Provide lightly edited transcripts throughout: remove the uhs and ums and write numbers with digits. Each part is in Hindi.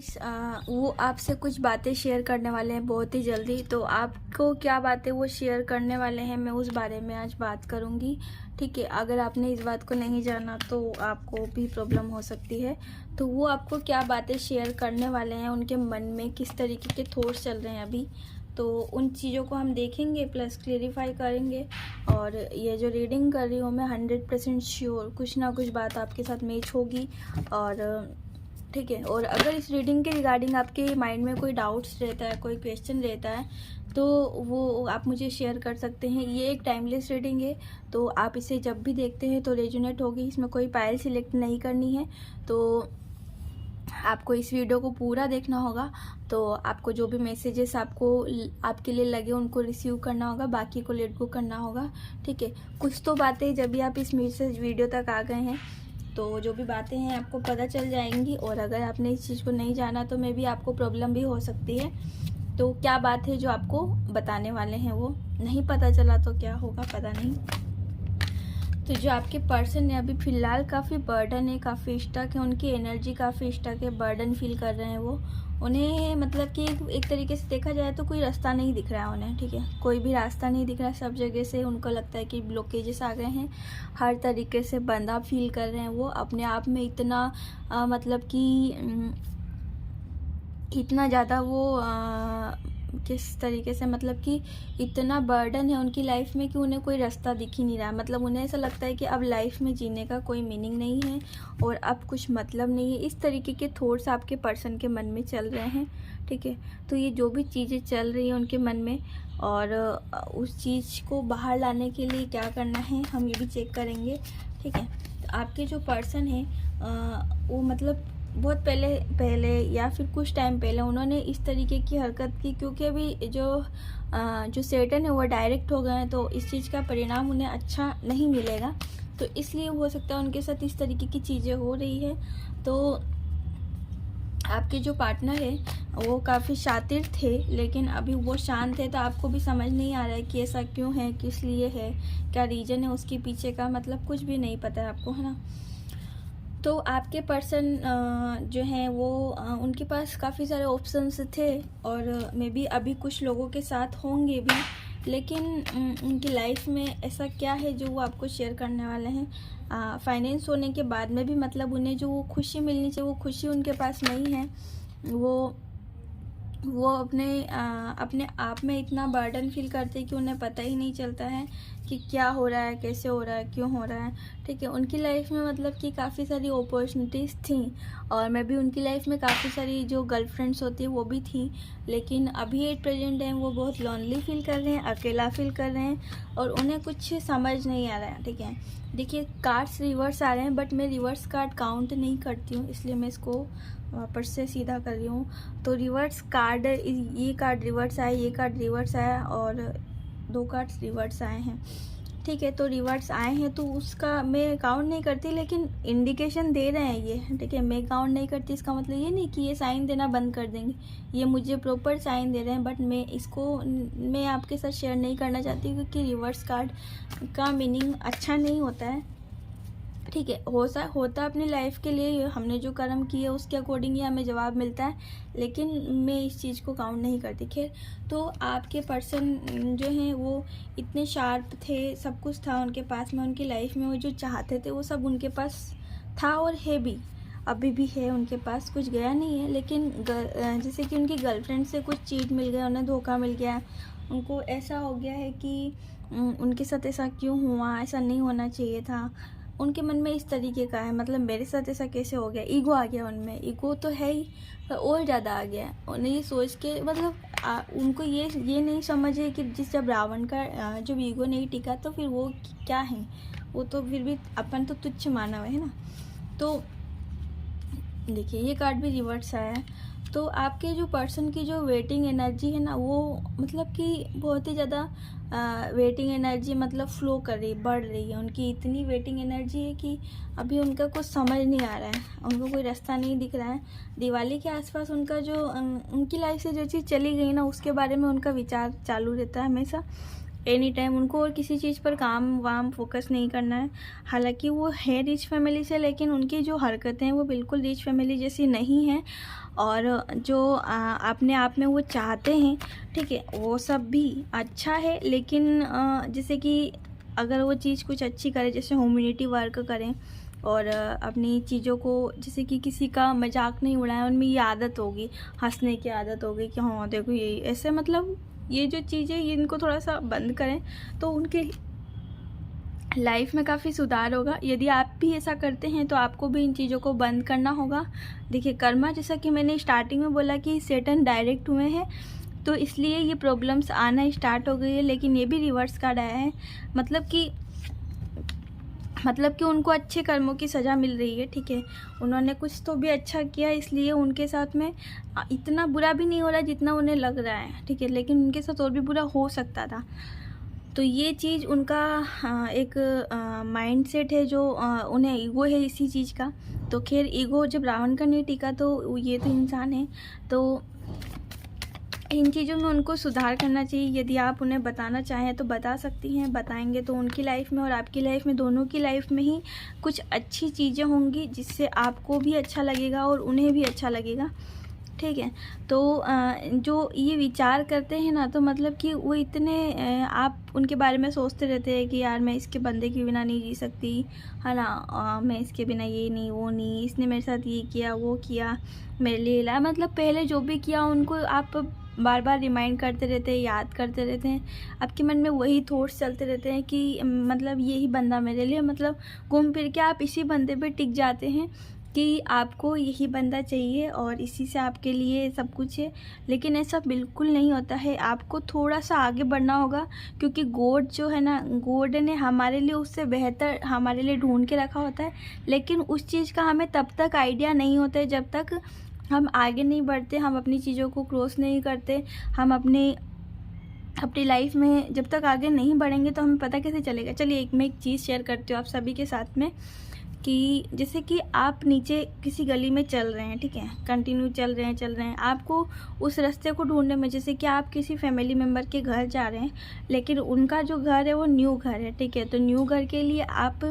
गाइस वो आपसे कुछ बातें शेयर करने वाले हैं बहुत ही जल्दी। तो आपको क्या बातें वो शेयर करने वाले हैं मैं उस बारे में आज बात करूंगी। ठीक है, अगर आपने इस बात को नहीं जाना तो आपको भी प्रॉब्लम हो सकती है। तो वो आपको क्या बातें शेयर करने वाले हैं, उनके मन में किस तरीके के थॉट्स चल रहे हैं अभी, तो उन चीज़ों को हम देखेंगे प्लस क्लेरिफाई करेंगे। और ये जो रीडिंग कर रही हूँ मैं 100% श्योर कुछ ना कुछ बात आपके साथ मैच होगी। और ठीक है, और अगर इस रीडिंग के रिगार्डिंग आपके माइंड में कोई डाउट्स रहता है, कोई क्वेश्चन रहता है, तो वो आप मुझे शेयर कर सकते हैं। ये एक टाइमलेस रीडिंग है, तो आप इसे जब भी देखते हैं तो रेजोनेट होगी। इसमें कोई पायल सिलेक्ट नहीं करनी है, तो आपको इस वीडियो को पूरा देखना होगा। तो आपको जो भी मैसेजेस आपके लिए लगे उनको रिसीव करना होगा, बाकी को लेट गो करना होगा। ठीक है, कुछ तो बातें जब भी आप इस मैसेज वीडियो तक आ गए हैं तो जो भी बातें हैं आपको पता चल जाएंगी। और अगर आपने इस चीज़ को नहीं जाना तो मे भी आपको प्रॉब्लम भी हो सकती है। तो क्या बात है जो आपको बताने वाले हैं, वो नहीं पता चला तो क्या होगा पता नहीं। तो जो आपके पर्सन है अभी फ़िलहाल काफ़ी बर्डन है, काफ़ी स्टक है, उनकी एनर्जी काफ़ी स्टक है, बर्डन फील कर रहे हैं वो। उन्हें मतलब कि एक तरीके से देखा जाए तो कोई रास्ता नहीं दिख रहा है उन्हें। ठीक है, कोई भी रास्ता नहीं दिख रहा है, सब जगह से उनको लगता है कि ब्लॉकेजेस आ गए हैं, हर तरीके से बंधा फील कर रहे हैं वो अपने आप में। इतना मतलब कि इतना ज़्यादा वो किस तरीके से मतलब कि इतना बर्डन है उनकी लाइफ में कि उन्हें कोई रास्ता दिख ही नहीं रहा। मतलब उन्हें ऐसा लगता है कि अब लाइफ में जीने का कोई मीनिंग नहीं है और अब कुछ मतलब नहीं है। इस तरीके के थॉट्स आपके पर्सन के मन में चल रहे हैं। ठीक है, तो ये जो भी चीज़ें चल रही हैं उनके मन में, और उस चीज़ को बाहर लाने के लिए क्या करना है हम ये भी चेक करेंगे। ठीक है, तो आपके जो पर्सन है वो मतलब बहुत पहले या फिर कुछ टाइम पहले उन्होंने इस तरीके की हरकत की, क्योंकि अभी जो सेटन है वो डायरेक्ट हो गए हैं, तो इस चीज़ का परिणाम उन्हें अच्छा नहीं मिलेगा। तो इसलिए हो सकता है उनके साथ इस तरीके की चीज़ें हो रही है। तो आपके जो पार्टनर है वो काफ़ी शातिर थे, लेकिन अभी वो शांत है। तो आपको भी समझ नहीं आ रहा है कि ऐसा क्यों है, किस लिए है, क्या रीज़न है उसके पीछे का, मतलब कुछ भी नहीं पता है आपको, है ना। तो आपके पर्सन जो हैं वो उनके पास काफ़ी सारे ऑप्शंस थे, और मे बी अभी कुछ लोगों के साथ होंगे भी, लेकिन उनकी लाइफ में ऐसा क्या है जो वो आपको शेयर करने वाले हैं। फाइनेंस होने के बाद में भी मतलब उन्हें जो वो खुशी मिलनी चाहिए वो खुशी उनके पास नहीं है। वो अपने आप में इतना बर्डन फील करते हैं कि उन्हें पता ही नहीं चलता है कि क्या हो रहा है, कैसे हो रहा है, क्यों हो रहा है। ठीक है, उनकी लाइफ में मतलब कि काफ़ी सारी अपॉर्चुनिटीज़ थी, और मैं भी उनकी लाइफ में काफ़ी सारी जो गर्लफ्रेंड्स होती है वो भी थी, लेकिन अभी एट प्रेजेंट टाइम वो बहुत लॉनली फील कर रहे हैं, अकेला फील कर रहे हैं, और उन्हें कुछ समझ नहीं आ रहा है। ठीक है, देखिए कार्ड्स रिवर्स आ रहे हैं, बट मैं रिवर्स कार्ड काउंट नहीं करती हूँ, इसलिए मैं इसको वापस से सीधा कर रही हूँ। तो रिवर्स कार्ड, ये कार्ड रिवर्स आया, ये कार्ड रिवर्स आया, और 2 कार्ड्स रिवर्स आए हैं। ठीक है, तो रिवर्स आए हैं तो उसका मैं काउंट नहीं करती, लेकिन इंडिकेशन दे रहे हैं ये। ठीक है, मैं काउंट नहीं करती, इसका मतलब ये नहीं कि ये साइन देना बंद कर देंगे, ये मुझे प्रॉपर साइन दे रहे हैं, बट मैं आपके साथ शेयर नहीं करना चाहती, क्योंकि रिवर्स कार्ड का मीनिंग अच्छा नहीं होता है। ठीक है, होता अपनी लाइफ के लिए, हमने जो कर्म किए उसके अकॉर्डिंग ही हमें जवाब मिलता है, लेकिन मैं इस चीज़ को काउंट नहीं करती। खैर, तो आपके पर्सन जो हैं वो इतने शार्प थे, सब कुछ था उनके पास में, उनकी लाइफ में वो जो चाहते थे वो सब उनके पास था, और है भी, अभी भी है उनके पास, कुछ गया नहीं है। लेकिन जैसे कि उनकी गर्लफ्रेंड से कुछ चीट मिल गया, उन्हें धोखा मिल गया, उनको ऐसा हो गया है कि उनके साथ ऐसा क्यों हुआ, ऐसा नहीं होना चाहिए था। उनके मन में इस तरीके का है, मतलब मेरे साथ ऐसा कैसे हो गया, ईगो आ गया उनमें, ईगो तो है ही और ज़्यादा आ गया। उन्हें ये सोच के मतलब उनको ये नहीं समझ है कि जब रावण का जब ईगो नहीं टिका तो फिर वो क्या है, वो तो फिर भी अपन तो तुच्छ मानव है ना। तो देखिए ये कार्ड भी रिवर्स आया है। तो आपके जो पर्सन की जो वेटिंग एनर्जी है ना, वो मतलब कि बहुत ही ज़्यादा वेटिंग एनर्जी मतलब फ्लो कर रही है, बढ़ रही है। उनकी इतनी वेटिंग एनर्जी है कि अभी उनका कुछ समझ नहीं आ रहा है, उनको कोई रास्ता नहीं दिख रहा है। दिवाली के आसपास उनका जो उनकी लाइफ से जो चीज़ चली गई ना, उसके बारे में उनका विचार चालू रहता है हमेशा, एनी टाइम। उनको और किसी चीज़ पर काम वाम फोकस नहीं करना है। हालांकि वो है रिच फैमिली से, लेकिन उनकी जो हरकतें हैं वो बिल्कुल रिच फैमिली जैसी नहीं है। और जो अपने आप में वो चाहते हैं, ठीक है, वो सब भी अच्छा है। लेकिन जैसे कि अगर वो चीज़ कुछ अच्छी करे, जैसे ह्यूमैनिटी वर्क करें और अपनी चीज़ों को, जैसे कि किसी का मजाक नहीं उड़ाएं, उनमें ये आदत होगी, हंसने की आदत होगी कि हाँ देखो ये ऐसे, मतलब ये जो चीज़ें ये इनको थोड़ा सा बंद करें तो उनके लाइफ में काफ़ी सुधार होगा। यदि आप भी ऐसा करते हैं तो आपको भी इन चीज़ों को बंद करना होगा। देखिए कर्मा, जैसा कि मैंने स्टार्टिंग में बोला कि सेटन डायरेक्ट हुए हैं तो इसलिए ये प्रॉब्लम्स आना स्टार्ट हो गई है, लेकिन ये भी रिवर्स कार्ड आया है, मतलब कि उनको अच्छे कर्मों की सज़ा मिल रही है, ठीक है। उन्होंने कुछ तो भी अच्छा किया, इसलिए उनके साथ में इतना बुरा भी नहीं हो रहा जितना उन्हें लग रहा है, ठीक है, लेकिन उनके साथ और भी बुरा हो सकता था। तो ये चीज़ उनका एक माइंडसेट है, जो उन्हें ईगो है इसी चीज़ का। तो खैर ईगो जब रावण का नहीं टिका तो ये तो इंसान है, तो इन चीज़ों में उनको सुधार करना चाहिए। यदि आप उन्हें बताना चाहें तो बता सकती हैं, बताएंगे तो उनकी लाइफ में और आपकी लाइफ में, दोनों की लाइफ में ही कुछ अच्छी चीज़ें होंगी जिससे आपको भी अच्छा लगेगा और उन्हें भी अच्छा लगेगा, ठीक है। तो जो ये विचार करते हैं ना, तो मतलब कि वो इतने आप उनके बारे में सोचते रहते हैं कि यार मैं इसके बंदे के बिना नहीं जी सकती, है ना, मैं इसके बिना ये नहीं वो नहीं, इसने मेरे साथ ये किया वो किया, मेरे लिए ला, मतलब पहले जो भी किया उनको आप बार बार रिमाइंड करते रहते हैं, याद करते रहते हैं, आपके मन में वही थॉट्स चलते रहते हैं कि मतलब यही बंदा मेरे लिए, मतलब घूम फिर के आप इसी बंदे पे टिक जाते हैं कि आपको यही बंदा चाहिए और इसी से आपके लिए सब कुछ है। लेकिन ऐसा बिल्कुल नहीं होता है, आपको थोड़ा सा आगे बढ़ना होगा, क्योंकि गॉड जो है ना, गॉड ने हमारे लिए उससे बेहतर हमारे लिए ढूंढ के रखा होता है, लेकिन उस चीज़ का हमें तब तक आइडिया नहीं होता है जब तक हम आगे नहीं बढ़ते, हम अपनी चीज़ों को क्रॉस नहीं करते, हम अपनी लाइफ में जब तक आगे नहीं बढ़ेंगे तो हमें पता कैसे चलेगा। चलिए मैं एक चीज़ शेयर करती हूँ आप सभी के साथ में, कि जैसे कि आप नीचे किसी गली में चल रहे हैं, ठीक है, कंटिन्यू चल रहे हैं, आपको उस रास्ते को ढूंढने में, जैसे कि आप किसी फैमिली मेम्बर के घर जा रहे हैं, लेकिन उनका जो घर है वो न्यू घर है, ठीक है, तो न्यू घर के लिए आप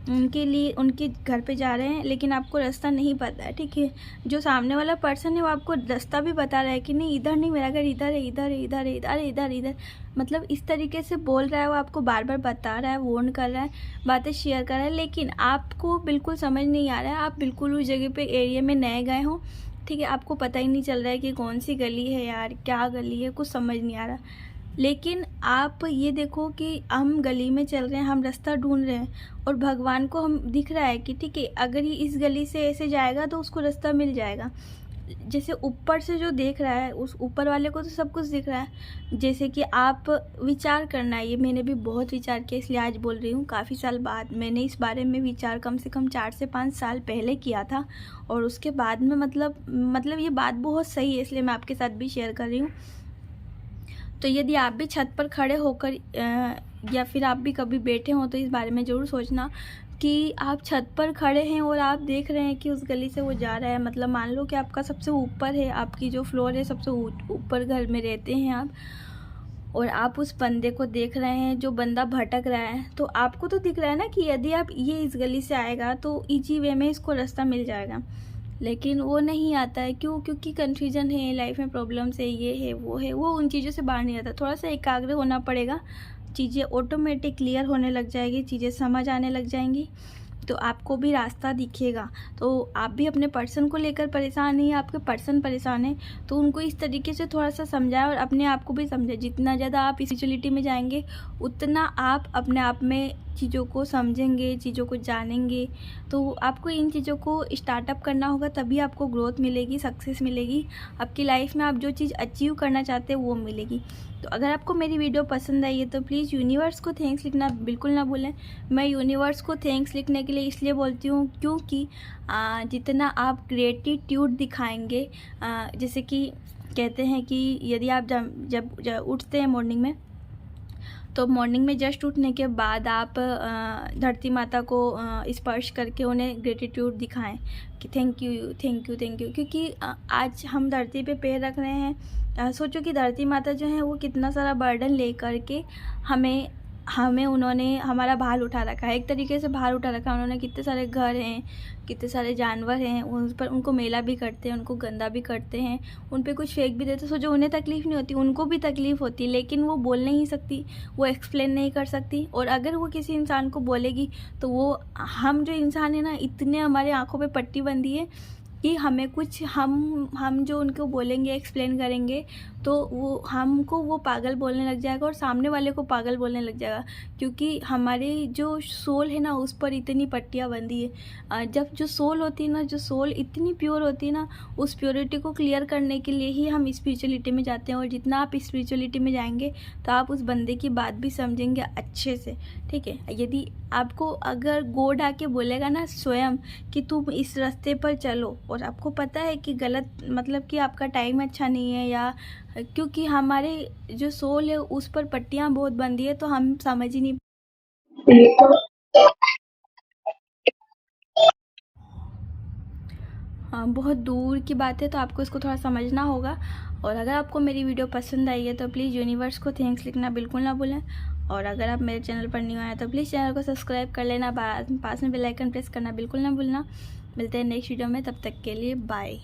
उनके घर पे जा रहे हैं, लेकिन आपको रास्ता नहीं पता है, ठीक है। जो सामने वाला पर्सन है वो आपको रास्ता भी बता रहा है कि नहीं इधर नहीं, मेरा घर इधर है, इधर है, इधर है, इधर है, इधर इधर, मतलब इस तरीके से बोल रहा है, वो आपको बार बार बता रहा है, वार्न कर रहा है, बातें शेयर कर रहा है, लेकिन आपको बिल्कुल समझ नहीं आ रहा है, आप बिल्कुल उस जगह पे एरिया में नए गए हो, ठीक है, आपको पता ही नहीं चल रहा है कि कौन सी गली है यार, क्या गली है, कुछ समझ नहीं आ रहा। लेकिन आप ये देखो कि हम गली में चल रहे हैं, हम रास्ता ढूंढ रहे हैं और भगवान को हम दिख रहा है कि ठीक है, अगर ये इस गली से ऐसे जाएगा तो उसको रास्ता मिल जाएगा। जैसे ऊपर से जो देख रहा है, उस ऊपर वाले को तो सब कुछ दिख रहा है। जैसे कि आप विचार करना है, ये मैंने भी बहुत विचार किया, इसलिए आज बोल रही हूँ। काफ़ी साल बाद मैंने इस बारे में विचार कम से कम 4 से 5 साल पहले किया था, और उसके बाद में मतलब ये बात बहुत सही है, इसलिए मैं आपके साथ भी शेयर कर रही हूँ। तो यदि आप भी छत पर खड़े होकर या फिर आप भी कभी बैठे हों तो इस बारे में ज़रूर सोचना कि आप छत पर खड़े हैं और आप देख रहे हैं कि उस गली से वो जा रहा है। मतलब मान लो कि आपका सबसे ऊपर है, आपकी जो फ्लोर है सबसे ऊपर घर में रहते हैं आप, और आप उस बंदे को देख रहे हैं जो बंदा भटक रहा है। तो आपको तो दिख रहा है ना कि यदि आप ये इस गली से आएगा तो इजी वे में इसको रास्ता मिल जाएगा, लेकिन वो नहीं आता है। क्यों? क्योंकि कन्फ्यूजन है, लाइफ में प्रॉब्लम्स है, ये है वो उन चीज़ों से बाहर नहीं आता। थोड़ा सा एकाग्र होना पड़ेगा, चीज़ें ऑटोमेटिक क्लियर होने लग जाएगी, चीज़ें समझ आने लग जाएंगी, तो आपको भी रास्ता दिखेगा। तो आप भी अपने पर्सन को लेकर परेशान नहीं है, आपके पर्सन परेशान है, तो उनको इस तरीके से थोड़ा सा समझाएं और अपने आप को भी समझें। जितना ज़्यादा आप स्पिरिचुअलिटी में जाएंगे उतना आप अपने आप में चीज़ों को समझेंगे, चीज़ों को जानेंगे। तो आपको इन चीज़ों को स्टार्टअप करना होगा, तभी आपको ग्रोथ मिलेगी, सक्सेस मिलेगी, आपकी लाइफ में आप जो चीज़ अचीव करना चाहते हैं वो मिलेगी। तो अगर आपको मेरी वीडियो पसंद आई है तो प्लीज़ यूनिवर्स को थैंक्स लिखना बिल्कुल ना भूलें। मैं यूनिवर्स को थैंक्स लिखने के लिए इसलिए बोलती हूँ क्योंकि जितना आप ग्रेटिट्यूड दिखाएंगे, जैसे कि कहते हैं कि यदि आप जब उठते हैं मॉर्निंग में, तो मॉर्निंग में जस्ट उठने के बाद आप धरती माता को स्पर्श करके उन्हें ग्रेटिट्यूड दिखाएं कि thank you thank you thank you. क्योंकि आज हम धरती पे पैर रख रहे हैं, सोचो कि धरती माता जो है वो कितना सारा बर्डन ले करके हमें हमें उन्होंने हमारा भार उठा रखा है, एक तरीके से भार उठा रखा है उन्होंने। कितने सारे घर हैं, कितने सारे जानवर हैं, उन पर उनको मेला भी करते हैं, उनको गंदा भी करते हैं, उन पे कुछ फेंक भी देते। सो जो उन्हें तकलीफ़ नहीं होती उनको भी तकलीफ़ होती, लेकिन वो बोल नहीं सकती, वो एक्सप्लेन नहीं कर सकती। और अगर वो किसी इंसान को बोलेगी तो वो, हम जो इंसान है ना, इतने हमारे आँखों पे पट्टी बंधी है कि हमें कुछ, हम जो उनको बोलेंगे, एक्सप्लेन करेंगे, तो वो हमको वो पागल बोलने लग जाएगा और सामने वाले को पागल बोलने लग जाएगा, क्योंकि हमारी जो सोल है ना, उस पर इतनी पट्टियाँ बंधी है। जब जो सोल होती है ना, जो सोल इतनी प्योर होती है ना, उस प्योरिटी को क्लियर करने के लिए ही हम स्पिरिचुअलिटी में जाते हैं। और जितना आप स्पिरिचुअलिटी में जाएंगे तो आप उस बंदे की बात भी समझेंगे अच्छे से, ठीक है। यदि आपको अगर गॉड आके बोलेगा ना स्वयं कि तुम इस रास्ते पर चलो, और आपको पता है कि गलत, मतलब कि आपका टाइम अच्छा नहीं है, या क्योंकि हमारे जो सोल है उस पर पट्टियाँ बहुत बंधी है, तो हम समझ ही नहीं। हाँ, बहुत दूर की बात है, तो आपको इसको थोड़ा समझना होगा। और अगर आपको मेरी वीडियो पसंद आई है तो प्लीज़ यूनिवर्स को थैंक्स लिखना बिल्कुल ना भूलें। और अगर आप मेरे चैनल पर न्यू आए तो प्लीज़ चैनल को सब्सक्राइब कर लेना, पास में बेल आइकन प्रेस करना बिल्कुल ना भूलना। मिलते हैं नेक्स्ट वीडियो में, तब तक के लिए बाय।